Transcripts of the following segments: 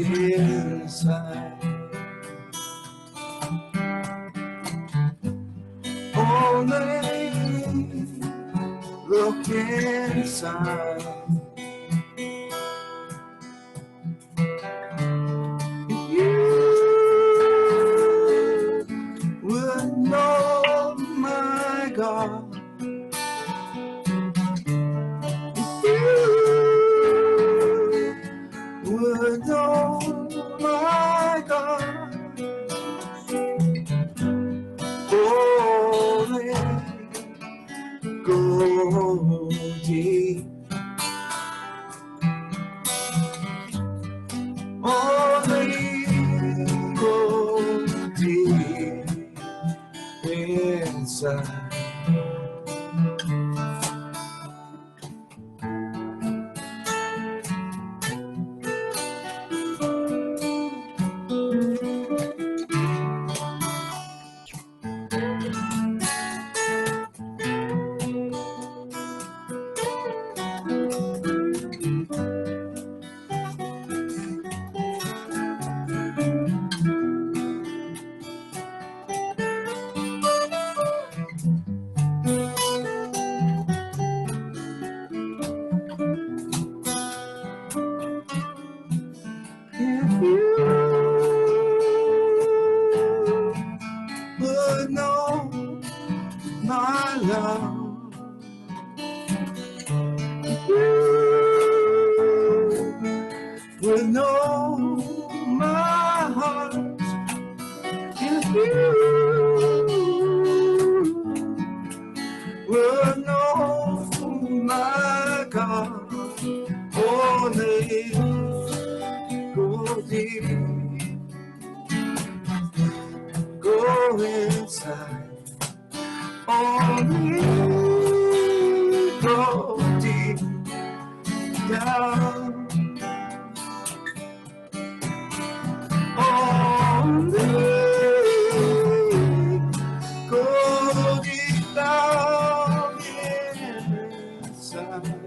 inside. Only look inside. If you would know, my God, would know, my God, only go deep, only go deep inside. If you would know, my love, you would know my heart. If you would know, my God, only go deep, go inside. Only go deep down. Only go deep down inside.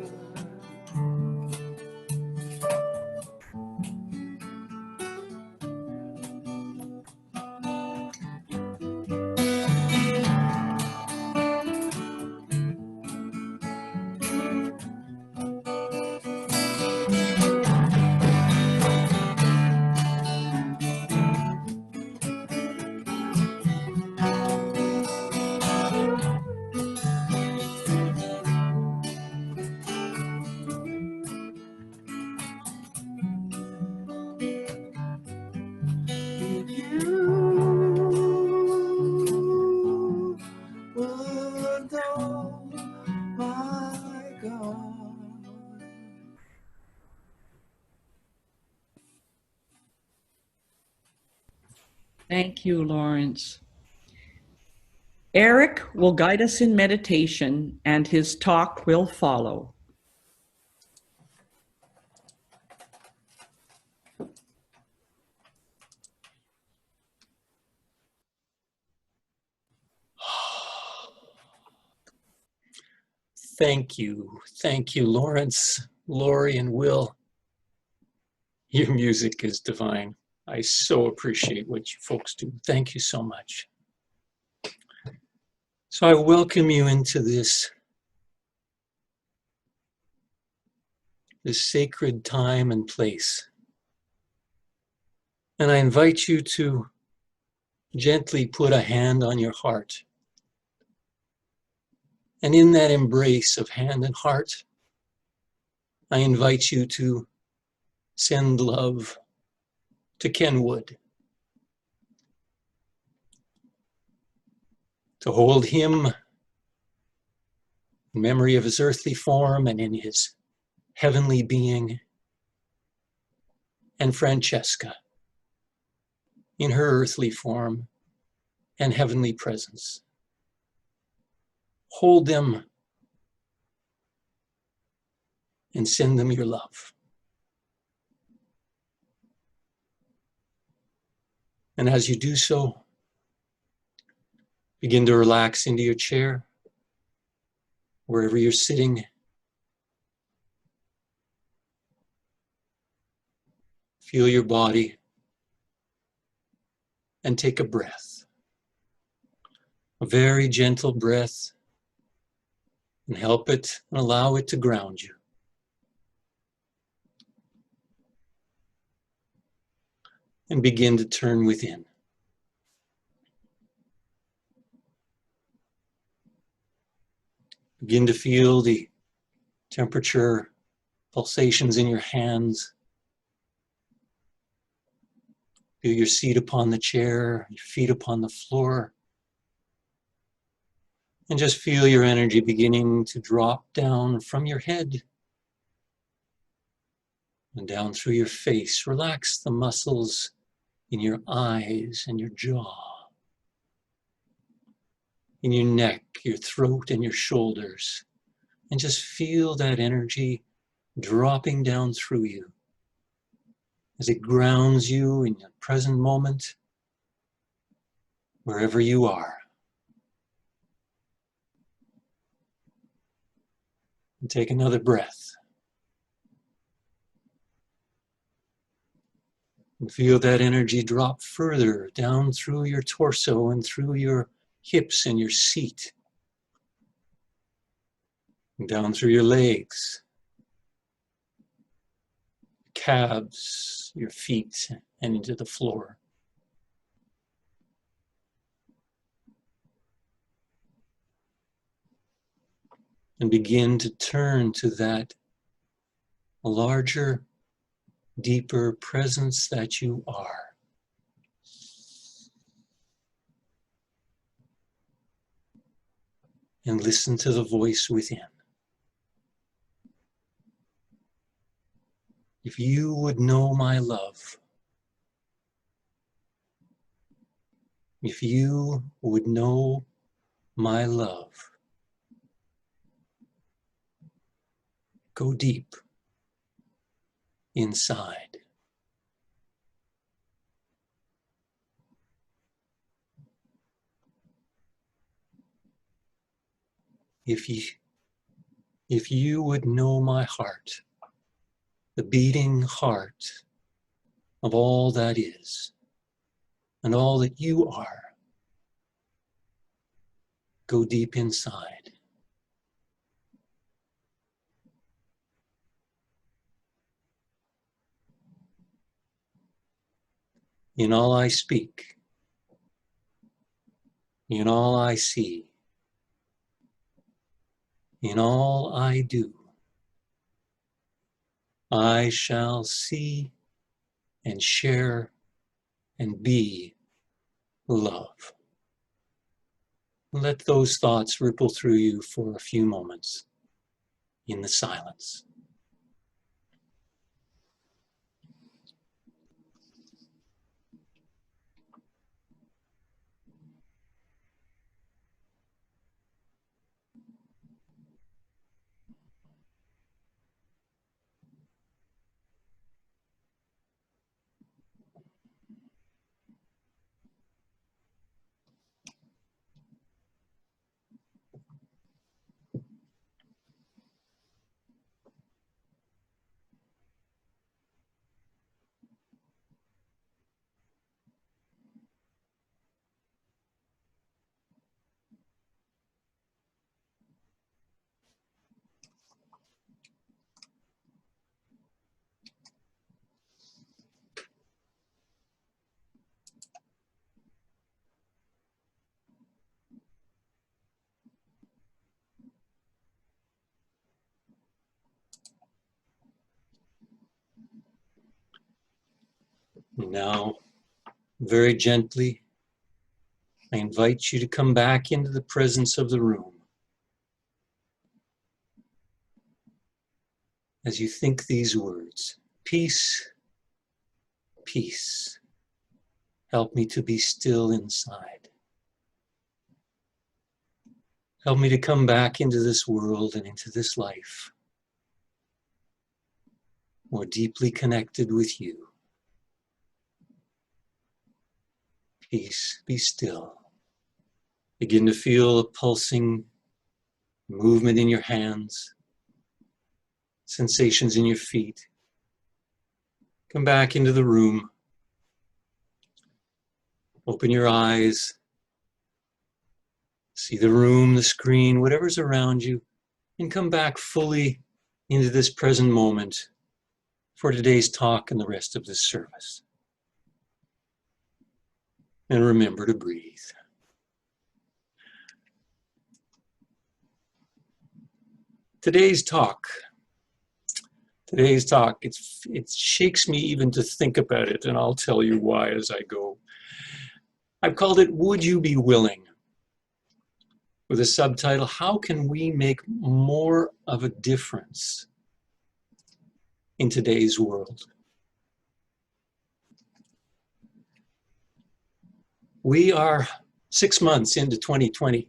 If you would know, my God. Thank you, Lawrence. Eric will guide us in meditation, and his talk will follow. Thank you, Lawrence, Lori, and Will. Your music is divine. I so appreciate what you folks do. Thank you so much. So I welcome you into this sacred time and place. And I invite you to gently put a hand on your heart. And in that embrace of hand and heart, I invite you to send love to Kenwood, to hold him in memory of his earthly form and in his heavenly being, and Francesca in her earthly form and heavenly presence. Hold them and send them your love. And as you do so, begin to relax into your chair, wherever you're sitting. Feel your body and take a breath. A very gentle breath, and help it and allow it to ground you. And begin to turn within. Begin to feel the temperature, pulsations in your hands. Feel your seat upon the chair, your feet upon the floor. And just feel your energy beginning to drop down from your head and down through your face. Relax the muscles in your eyes and your jaw, in your neck, your throat, and your shoulders. And just feel that energy dropping down through you as it grounds you in the present moment, wherever you are. And take another breath. And feel that energy drop further down through your torso and through your hips and your seat. And down through your legs, calves, your feet, and into the floor. And begin to turn to that larger, deeper presence that you are. And listen to the voice within. If you would know my love, if you would know my love, go deep inside. If you would know my heart, the beating heart of all that is and all that you are, go deep inside. In all I speak, in all I see, in all I do, I shall see and share and be love. Let those thoughts ripple through you for a few moments in the silence. Now, very gently, I invite you to come back into the presence of the room. As you think these words, peace, peace, help me to be still inside. Help me to come back into this world and into this life, more deeply connected with you. Peace, be still. Begin to feel a pulsing movement in your hands, sensations in your feet. Come back into the room. Open your eyes. See the room, the screen, whatever's around you, and come back fully into this present moment for today's talk and the rest of this service. And remember to breathe. Today's talk, it shakes me even to think about it, and I'll tell you why as I go. I've called it, Would You Be Willing? With a subtitle, How Can We Make More of a Difference in Today's World? We are 6 months into 2020,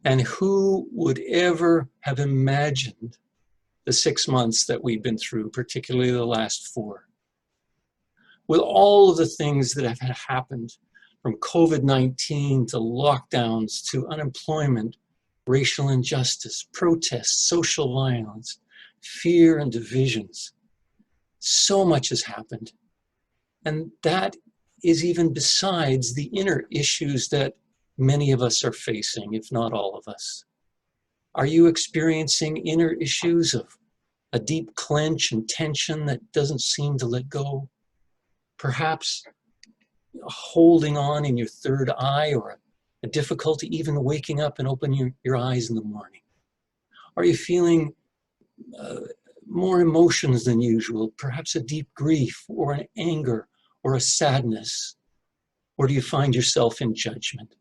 and who would ever have imagined the 6 months that we've been through, particularly the last 4? With all of the things that have happened, from COVID-19 to lockdowns to unemployment, racial injustice, protests, social violence, fear and divisions. So much has happened. And that is even besides the inner issues that many of us are facing, if not all of us. Are you experiencing inner issues of a deep clench and tension that doesn't seem to let go? Perhaps holding on in your third eye, or a difficulty even waking up and opening your eyes in the morning? Are you feeling more emotions than usual, perhaps a deep grief or an anger or a sadness? Or do you find yourself in judgment?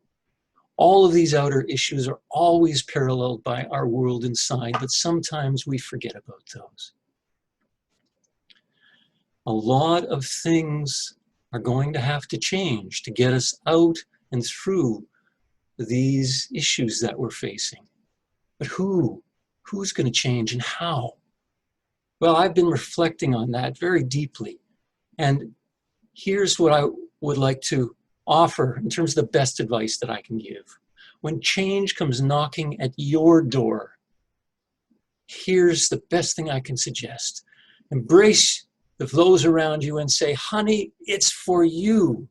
All of these outer issues are always paralleled by our world inside, but sometimes we forget about those. A lot of things are going to have to change to get us out and through these issues that we're facing. But who's going to change and how? Well, I've been reflecting on that very deeply. And here's what I would like to offer in terms of the best advice that I can give. When change comes knocking at your door, here's the best thing I can suggest. Embrace those around you and say, honey, it's for you.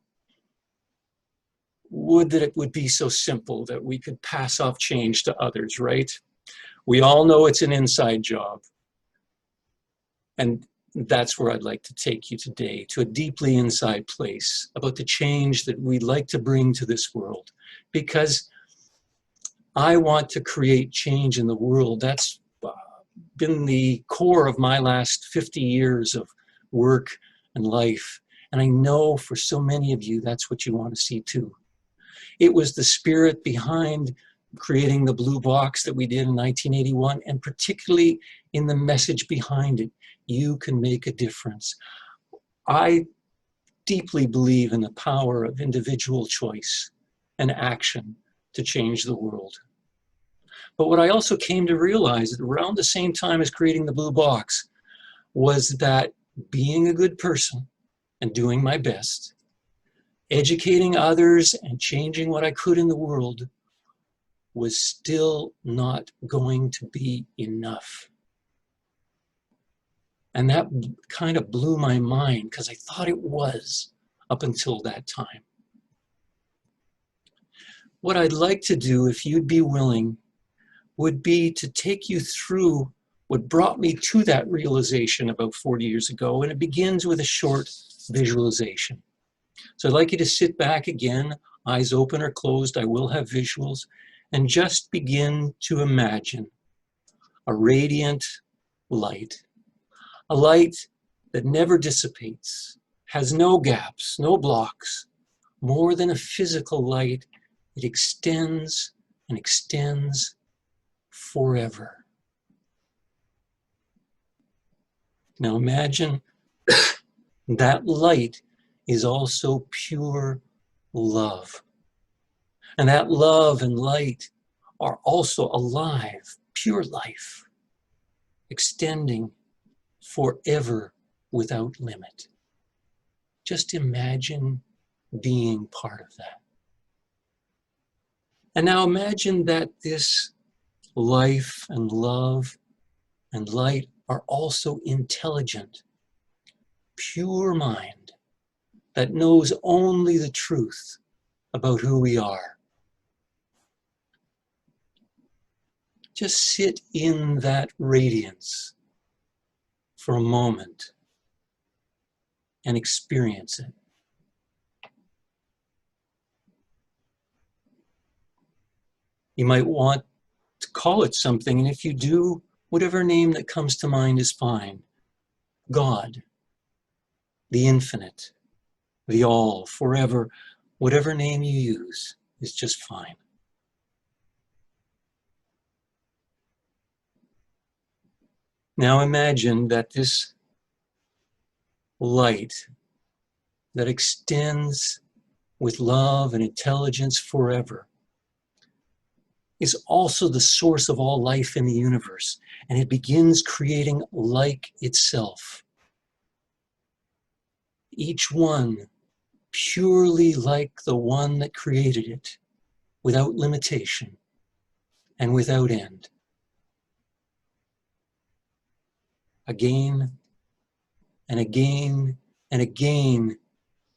Would that it would be so simple that we could pass off change to others, right? We all know it's an inside job. And that's where I'd like to take you today, to a deeply inside place about the change that we'd like to bring to this world. Because I want to create change in the world. That's been the core of my last 50 years of work and life. And I know for so many of you, that's what you want to see too. It was the spirit behind creating the blue box that we did in 1981, and particularly in the message behind it. You can make a difference. I deeply believe in the power of individual choice and action to change the world. But what I also came to realize around the same time as creating the blue box was that being a good person and doing my best, educating others and changing what I could in the world was still not going to be enough. And that kind of blew my mind because I thought it was up until that time. What I'd like to do, if you'd be willing, would be to take you through what brought me to that realization about 40 years ago, and it begins with a short visualization. So I'd like you to sit back again, eyes open or closed, I will have visuals, and just begin to imagine a radiant light, a light that never dissipates, has no gaps, no blocks. More than a physical light, it extends and extends forever. Now imagine that light is also pure love. And that love and light are also alive, pure life, extending forever without limit. Just imagine being part of that. And now imagine that this life and love and light are also intelligent, pure mind that knows only the truth about who we are. Just sit in that radiance for a moment and experience it. You might want to call it something, and if you do, whatever name that comes to mind is fine. God, the infinite, the all, forever, whatever name you use is just fine. Now imagine that this light that extends with love and intelligence forever is also the source of all life in the universe, and it begins creating like itself. Each one purely like the one that created it, without limitation and without end. Again and again and again,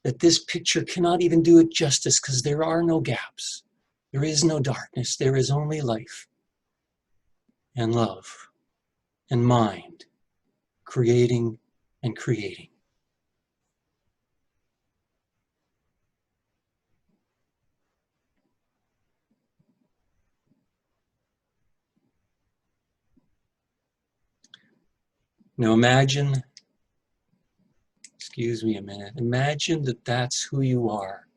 that this picture cannot even do it justice because there are no gaps. There is no darkness. There is only life and love and mind, creating and creating. Now imagine, excuse me a minute, imagine that that's who you are,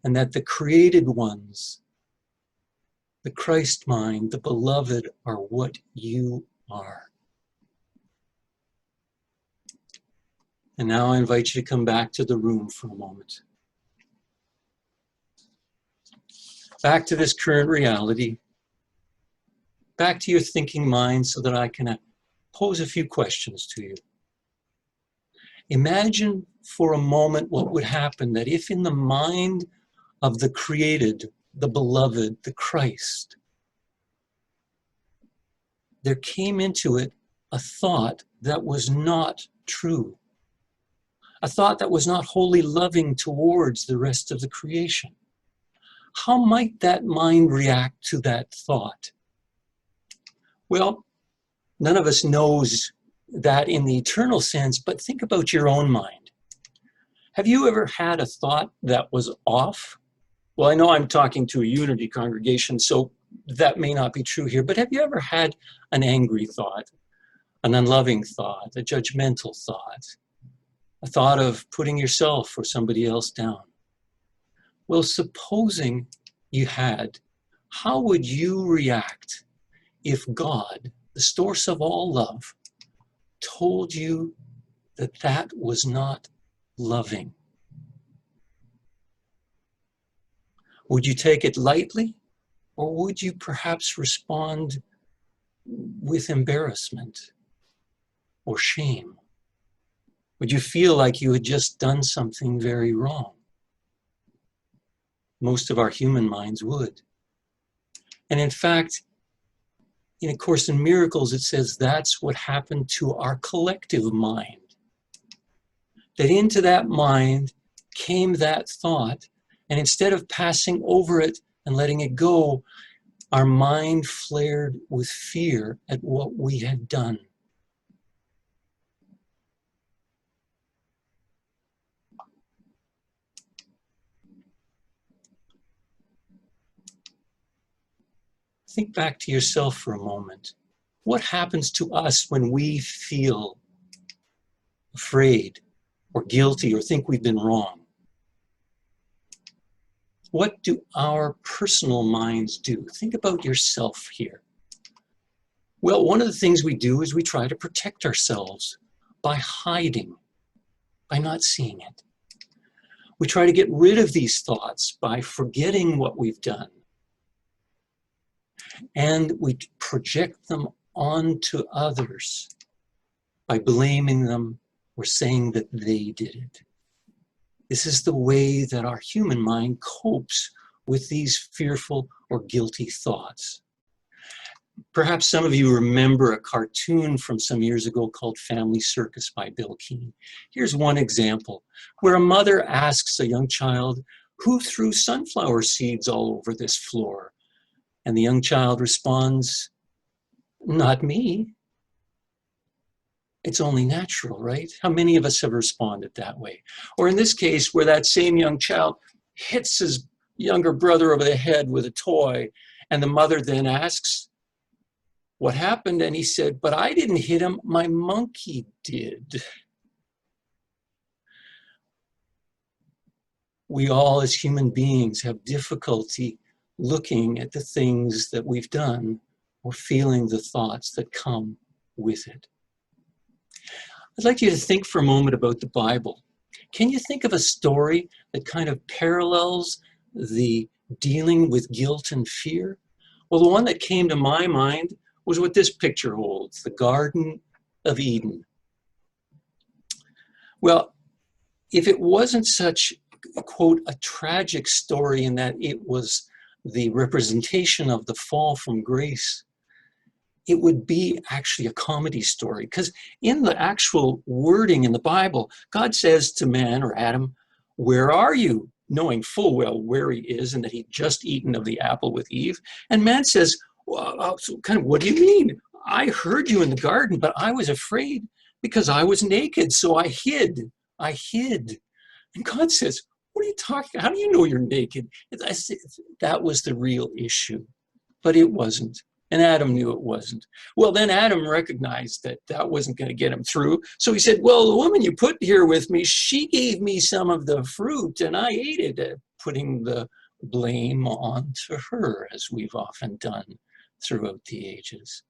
and that the created ones, the Christ mind, the beloved, are what you are. And now I invite you to come back to the room for a moment. Back to this current reality. Back to your thinking mind so that I can pose a few questions to you. Imagine for a moment what would happen that if in the mind of the created, the beloved, the Christ, there came into it a thought that was not true, a thought that was not wholly loving towards the rest of the creation. How might that mind react to that thought? Well, none of us knows that in the eternal sense, but think about your own mind. Have you ever had a thought that was off? Well, I know I'm talking to a unity congregation, so that may not be true here, but have you ever had an angry thought, an unloving thought, a judgmental thought, a thought of putting yourself or somebody else down? Well, supposing you had, how would you react if God, the source of all love, told you that that was not loving? Would you take it lightly, or would you perhaps respond with embarrassment or shame? Would you feel like you had just done something very wrong? Most of our human minds would. And in fact, in A Course in Miracles, it says that's what happened to our collective mind. That into that mind came that thought, and instead of passing over it and letting it go, our mind flared with fear at what we had done. Think back to yourself for a moment. What happens to us when we feel afraid or guilty or think we've been wrong? What do our personal minds do? Think about yourself here. Well, one of the things we do is we try to protect ourselves by hiding, by not seeing it. We try to get rid of these thoughts by forgetting what we've done. And we project them onto others by blaming them or saying that they did it. This is the way that our human mind copes with these fearful or guilty thoughts. Perhaps some of you remember a cartoon from some years ago called Family Circus by Bill Keane. Here's one example where a mother asks a young child, "Who threw sunflower seeds all over this floor?" And the young child responds, "Not me. It's only natural, right?" How many of us have responded that way? Or in this case, where that same young child hits his younger brother over the head with a toy, and the mother then asks, "What happened?" And he said, "But I didn't hit him, my monkey did." We all as human beings have difficulty looking at the things that we've done or feeling the thoughts that come with it. I'd like you to think for a moment about the Bible. Can you think of a story that kind of parallels the dealing with guilt and fear? Well, the one that came to my mind was what this picture holds, the Garden of Eden. Well, if it wasn't such, quote, a tragic story in that it was the representation of the fall from grace, it would be actually a comedy story. Because in the actual wording in the Bible, God says to man or Adam, "Where are you?" knowing full well where he is and that he'd just eaten of the apple with Eve. And man says, well, so kind of, "What do you mean? I heard you in the garden, but I was afraid because I was naked, so I hid. I hid." And God says, "What are you talking? How do you know you're naked?" That was the real issue, but it wasn't. And Adam knew it wasn't. Well, then Adam recognized that that wasn't going to get him through. So he said, "Well, the woman you put here with me, she gave me some of the fruit and I ate it," putting the blame onto her, as we've often done throughout the ages.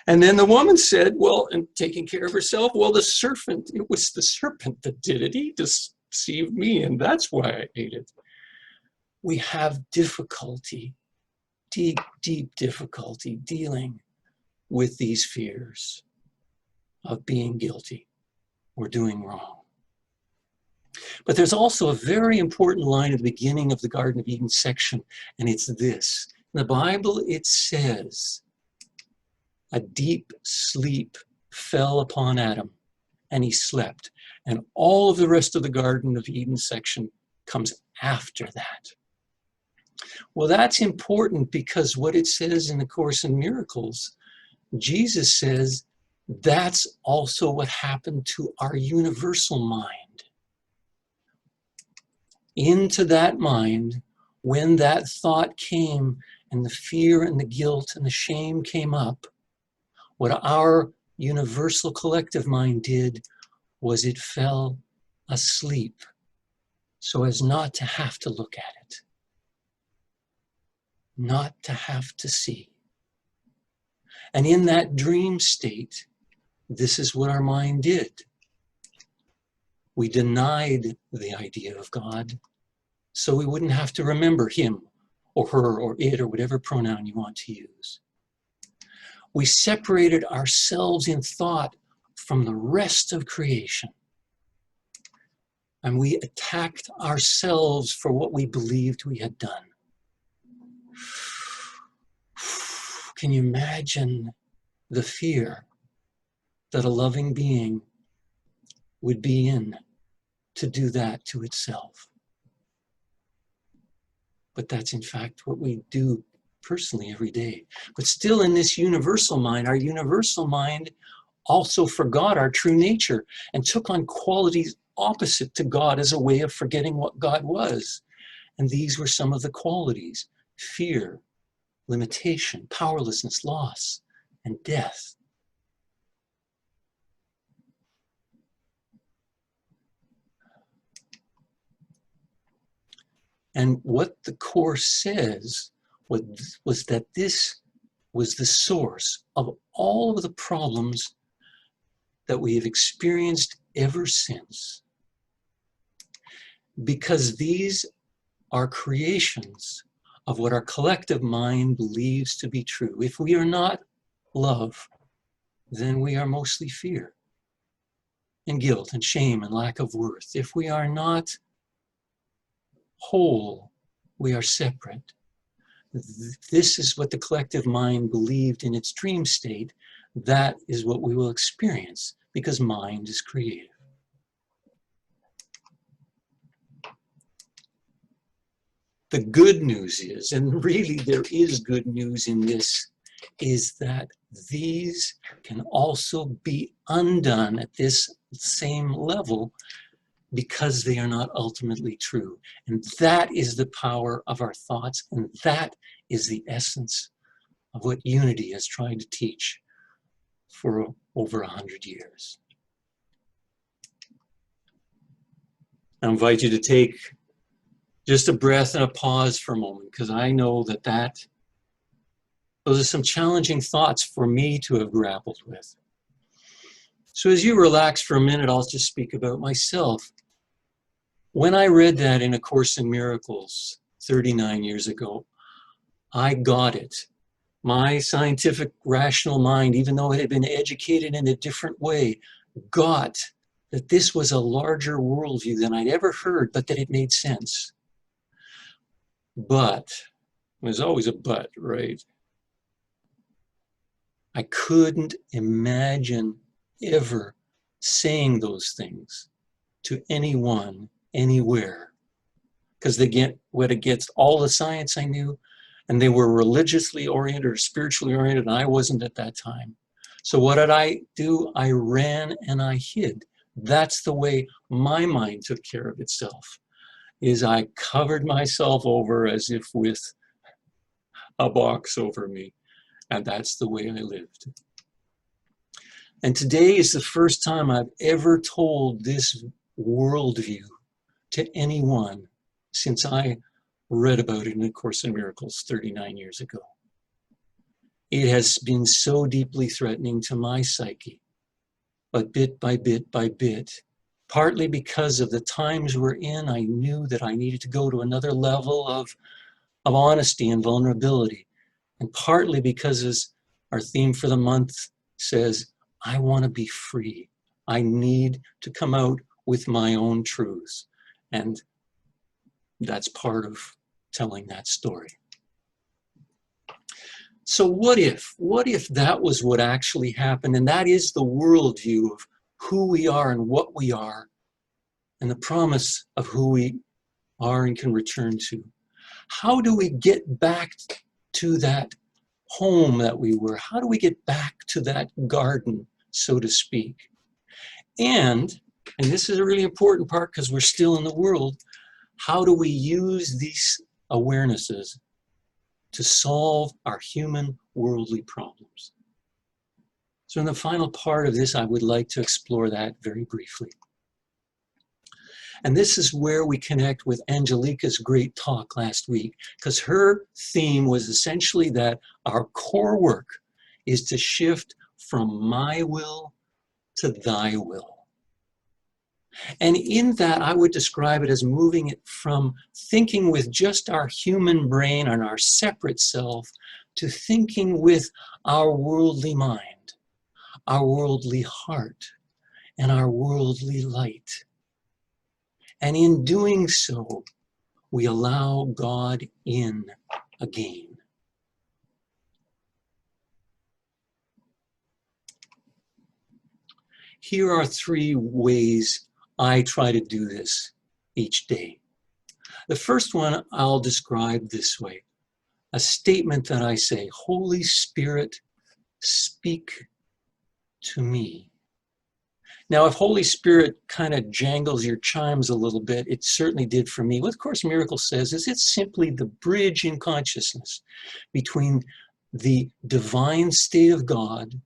And then the woman said, well, and taking care of herself, "Well, it was the serpent that did it. He deceived me, and that's why I ate it." We have difficulty, deep, deep difficulty dealing with these fears of being guilty or doing wrong. But there's also a very important line at the beginning of the Garden of Eden section, and it's this. In the Bible, it says, "A deep sleep fell upon Adam, and he slept." And all of the rest of the Garden of Eden section comes after that. Well, that's important because what it says in the Course in Miracles, Jesus says that's also what happened to our universal mind. Into that mind, when that thought came and the fear and the guilt and the shame came up, what our universal collective mind did was it fell asleep so as not to have to look at it, not to have to see. And in that dream state, this is what our mind did. We denied the idea of God so we wouldn't have to remember him or her or it or whatever pronoun you want to use. We separated ourselves in thought from the rest of creation. And we attacked ourselves for what we believed we had done. Can you imagine the fear that a loving being would be in to do that to itself? But that's in fact what we do personally every day. But still in this universal mind, our universal mind also forgot our true nature and took on qualities opposite to God as a way of forgetting what God was. And these were some of the qualities: fear, limitation, powerlessness, loss, and death. And what the Course says was that this was the source of all of the problems that we have experienced ever since. Because these are creations of what our collective mind believes to be true. If we are not love, then we are mostly fear and guilt and shame and lack of worth. If we are not whole, we are separate. this is what the collective mind believed in its dream state. That is what we will experience, because mind is creative. The good news is, and really there is good news in this, is that these can also be undone at this same level because they are not ultimately true. And that is the power of our thoughts, and that is the essence of what unity has tried to teach for over 100 years. I invite you to take just a breath and a pause for a moment, because I know that those are some challenging thoughts for me to have grappled with. So as you relax for a minute, I'll just speak about myself. When I read that in A Course in Miracles 39 years ago, I got it. My scientific, rational mind, even though it had been educated in a different way, got that this was a larger worldview than I'd ever heard, but that it made sense. But, there's always a but, right? I couldn't imagine ever saying those things to anyone, anywhere, because they went against all the science I knew, and they were religiously oriented or spiritually oriented, and I wasn't at that time. So what did I do? I ran and I hid. That's the way my mind took care of itself, is I covered myself over as if with a box over me. And that's the way I lived. And today is the first time I've ever told this worldview to anyone since I read about it in A Course in Miracles 39 years ago. It has been so deeply threatening to my psyche, but bit by bit by bit, partly because of the times we're in, I knew that I needed to go to another level of honesty and vulnerability. And partly because, as our theme for the month says, I want to be free. I need to come out with my own truths. And that's part of telling that story. So what if that was what actually happened, and that is the worldview of who we are and what we are, and the promise of who we are and can return to? How do we get back to that home that we were? How do we get back to that garden, so to speak? And this is a really important part because we're still in the world, how do we use these awarenesses to solve our human worldly problems? So in the final part of this, I would like to explore that very briefly. And this is where we connect with Angelika's great talk last week, because her theme was essentially that our core work is to shift from my will to thy will. And in that, I would describe it as moving it from thinking with just our human brain and our separate self to thinking with our worldly mind, our worldly heart, and our worldly light. And in doing so, we allow God in again. Here are 3 ways I try to do this each day. The first one I'll describe this way. A statement that I say, Holy Spirit, speak to me. Now, if Holy Spirit kind of jangles your chimes a little bit, it certainly did for me. What Course in Miracles says is it's simply the bridge in consciousness between the divine state of God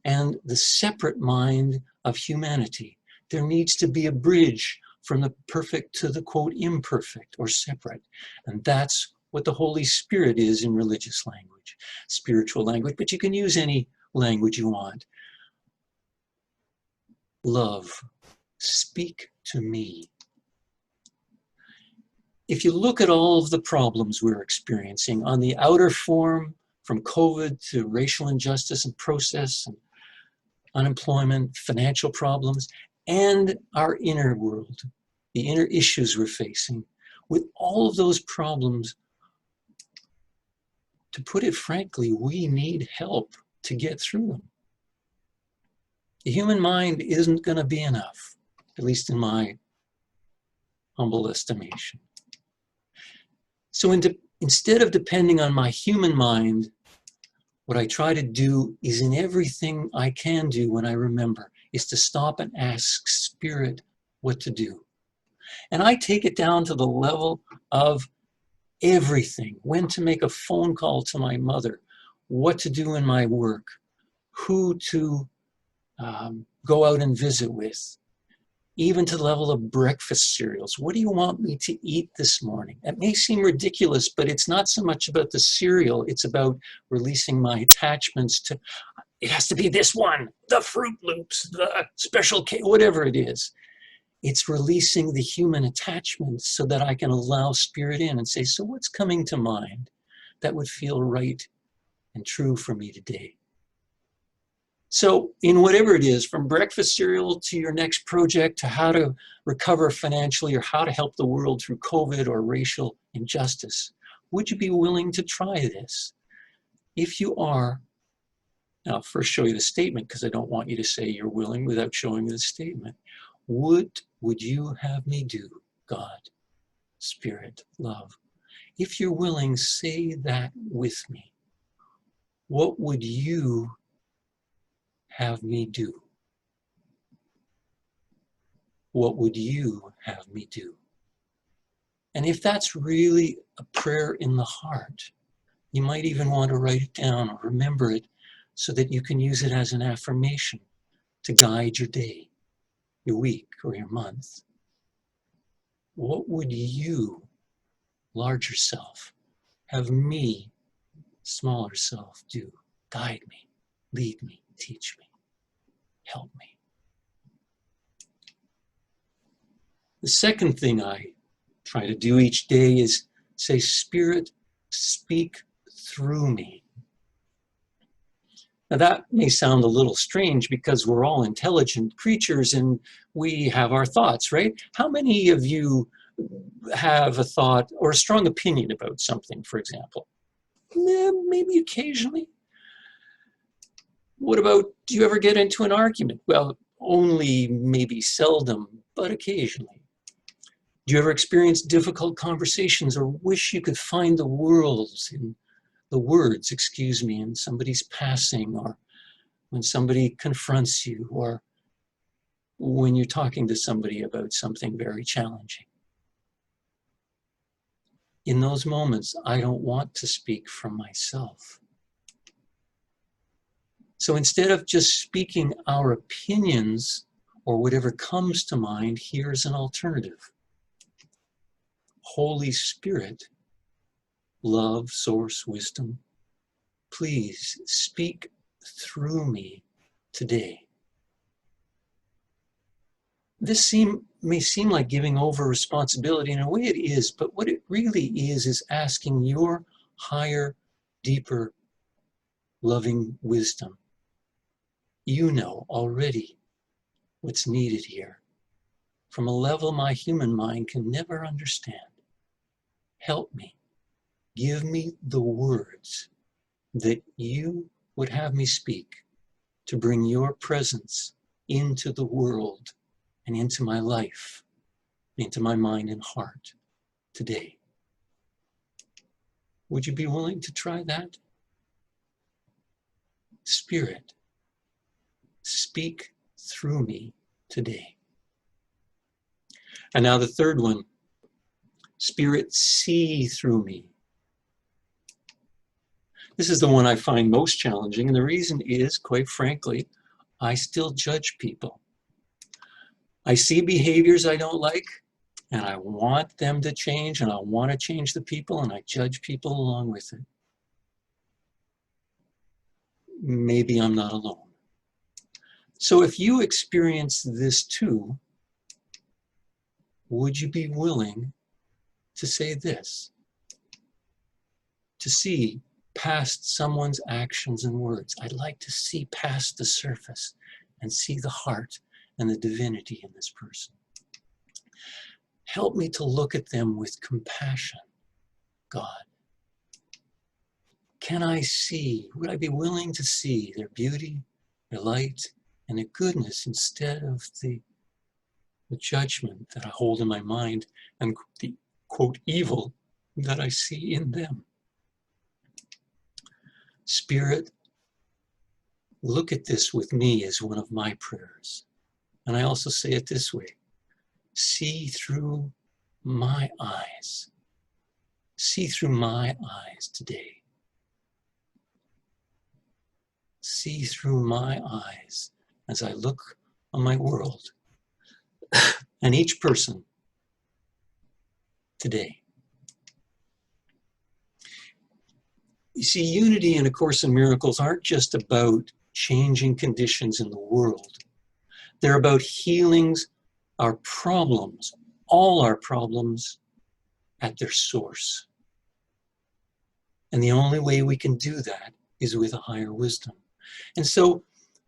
and the separate mind of humanity. There needs to be a bridge from the perfect to the, quote, imperfect or separate. And that's what the Holy Spirit is in religious language, spiritual language, but you can use any language you want. Love, speak to me. If you look at all of the problems we're experiencing on the outer form, from COVID to racial injustice and process and unemployment, financial problems, and our inner world, the inner issues we're facing, with all of those problems, to put it frankly, we need help to get through them. The human mind isn't going to be enough, at least in my humble estimation. So instead of depending on my human mind, what I try to do is, in everything I can do when I remember, is to stop and ask Spirit what to do. And I take it down to the level of everything: when to make a phone call to my mother, what to do in my work, who to go out and visit with, even to the level of breakfast cereals. What do you want me to eat this morning? It may seem ridiculous, but it's not so much about the cereal. It's about releasing my attachments to, it has to be this one, the Fruit Loops, the special cake, whatever it is. It's releasing the human attachments so that I can allow Spirit in and say, so what's coming to mind that would feel right and true for me today? So in whatever it is, from breakfast cereal to your next project, to how to recover financially, or how to help the world through COVID or racial injustice, would you be willing to try this? If you are, now I'll first show you the statement, because I don't want you to say you're willing without showing me the statement. What would you have me do, God, Spirit, love? If you're willing, say that with me. What would you have me do? What would you have me do? And if that's really a prayer in the heart, you might even want to write it down or remember it so that you can use it as an affirmation to guide your day, your week, or your month. What would you, larger self, have me, smaller self, do? Guide me, lead me, teach me, help me. The second thing I try to do each day is say, Spirit, speak through me. Now that may sound a little strange because we're all intelligent creatures and we have our thoughts, right? How many of you have a thought or a strong opinion about something, for example? Maybe occasionally. What about, do you ever get into an argument? Well, only maybe seldom, but occasionally. Do you ever experience difficult conversations or wish you could find the words in somebody's passing, or when somebody confronts you, or when you're talking to somebody about something very challenging? In those moments, I don't want to speak from myself. So instead of just speaking our opinions or whatever comes to mind, here's an alternative. Holy Spirit, love, source, wisdom, please speak through me today. This may seem like giving over responsibility. In a way it is, but what it really is asking your higher, deeper, loving wisdom. You know already what's needed here, from a level my human mind can never understand. Help me. Give me the words that you would have me speak to bring your presence into the world and into my life, into my mind and heart today. Would you be willing to try that? Spirit, speak through me today. And now the third one, Spirit, see through me. This is the one I find most challenging, and the reason is, quite frankly, I still judge people. I see behaviors I don't like, and I want them to change, and I want to change the people, and I judge people along with it. Maybe I'm not alone. So if you experience this too, would you be willing to say this? To see past someone's actions and words. I'd like to see past the surface and see the heart and the divinity in this person. Help me to look at them with compassion, God. can I see, would I be willing to see their beauty, their light, and their goodness instead of the judgment that I hold in my mind and the, quote, evil that I see in them? Spirit, look at this with me as one of my prayers. And I also say it this way: see through my eyes. See through my eyes today. See through my eyes as I look on my world and each person today. You see, unity and A Course in Miracles aren't just about changing conditions in the world. They're about healing our problems, all our problems, at their source. And the only way we can do that is with a higher wisdom. And so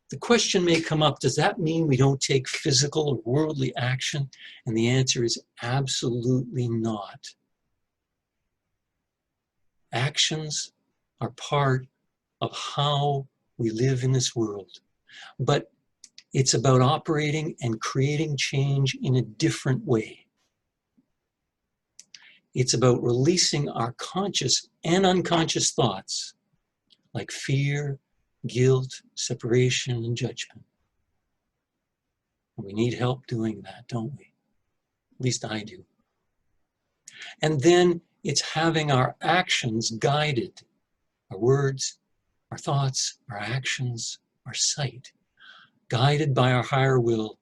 the question may come up, does that mean we don't take physical or worldly action? And the answer is absolutely not. Actions are part of how we live in this world. But it's about operating and creating change in a different way. It's about releasing our conscious and unconscious thoughts like fear, guilt, separation, and judgment. And we need help doing that, don't we? At least I do. And then it's having our actions guided, our words, our thoughts, our actions, our sight, guided by our higher will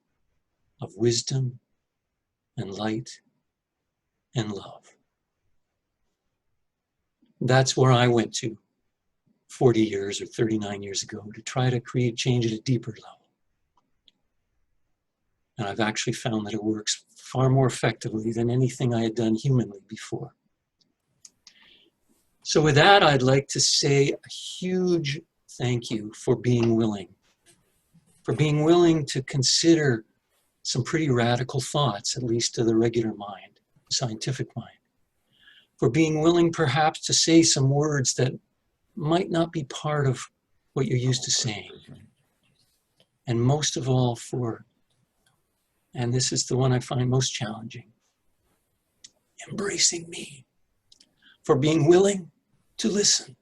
of wisdom and light and love. That's where I went to 40 years or 39 years ago to try to create change at a deeper level. And I've actually found that it works far more effectively than anything I had done humanly before. So with that, I'd like to say a huge thank you for being willing to consider some pretty radical thoughts, at least to the regular mind, the scientific mind, for being willing perhaps to say some words that might not be part of what you're used to saying. And most of all for, and this is the one I find most challenging, embracing me, for being willing to listen,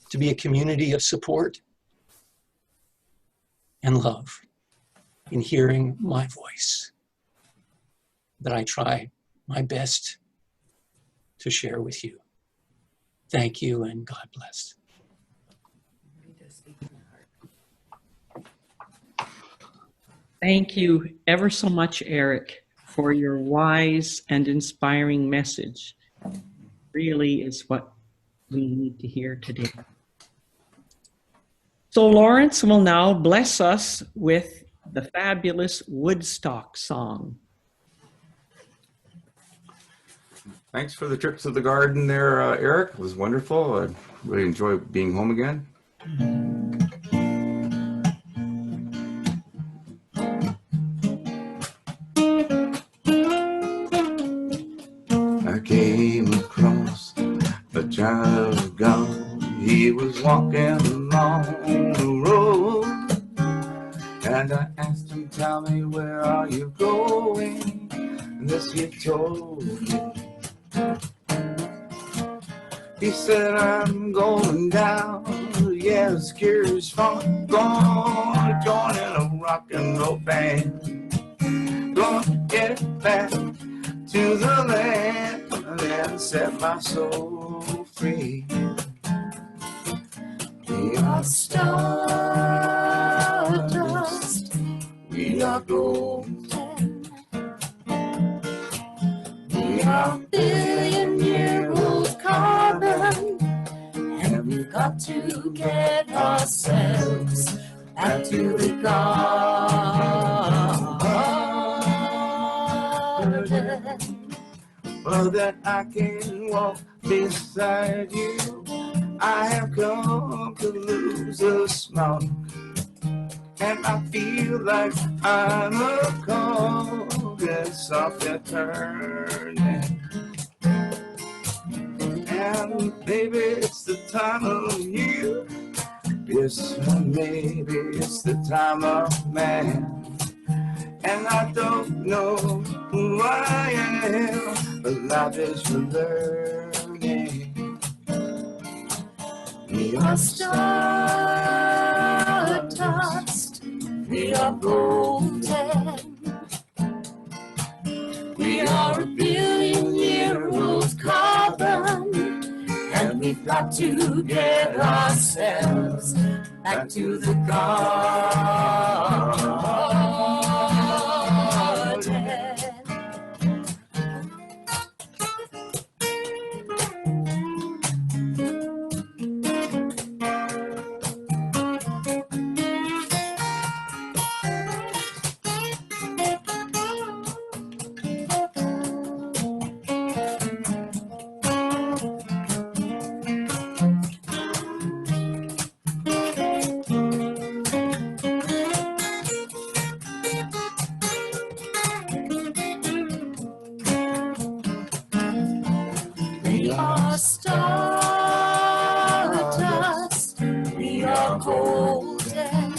to be a community of support and love in hearing my voice that I try my best to share with you. Thank you and God bless. Thank you ever so much, Eric, for your wise and inspiring message. Really is what we need to hear today. So Lawrence will now bless us with the fabulous Woodstock song. Thanks for the trip to the garden there, Eric. It was wonderful. I really enjoyed being home again. I came across a child of God. He was walking along the road, and I asked him, tell me, where are you going? And this he told me. He said, I'm going down, yeah, the scare's fun. Gonna join in a rock and roll band. Gonna get back to the land and set my soul free. We are stardust, we are golden. We are billion-year-old carbon, and we've got to get ourselves back to the garden. Well, that I can walk beside you, I have come to lose the smoke, and I feel like I'm a cold and softly turning. And And maybe it's the time of year. Yes, maybe it's the time of man. And I don't know who I am, but life is for learning. We are stardust, we are golden. We are a billion-year-old carbon, and we've got to get ourselves back to the garden. We are stardust, we are golden.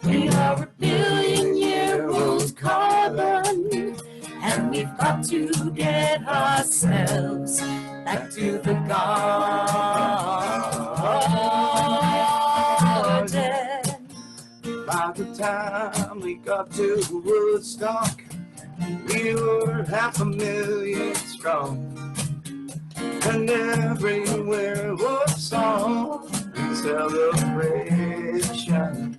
We are a billion-year-old carbon, and we've got to get ourselves back to the garden. By the time we got to Woodstock, we were 500,000 strong, and everywhere was song and celebration.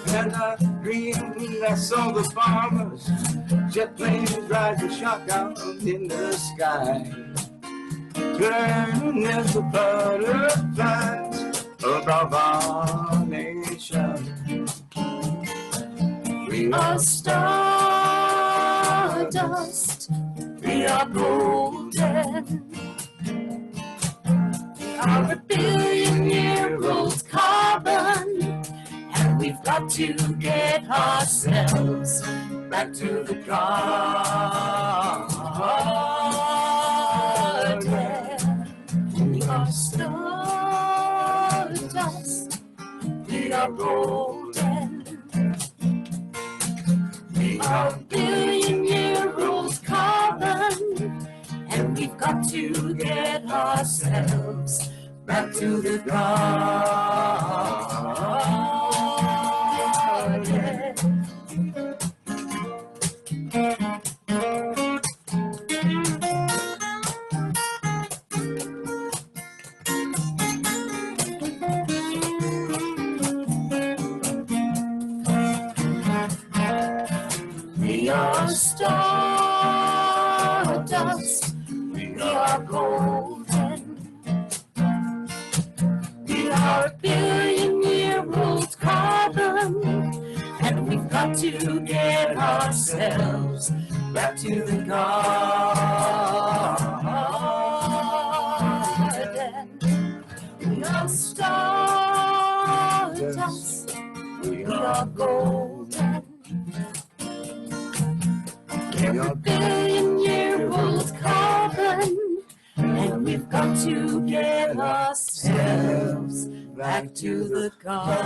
And I dreamed I saw the farmers, jet planes riding shotgun in the sky, turning as the butterflies above our nation. We are stardust, we are golden. We are a billion-year-old carbon, and we've got to get ourselves back to the garden. We are stardust, we are golden. We are a billion-year-old carbon, and we've got to get ourselves back to the garden. We are stardust, we are golden. We are a billion-year-old carbon, and we've got to get ourselves back to the garden. We are stardust, we are golden. We're a billion-year-old carbon, and we've got to get ourselves back to the garden.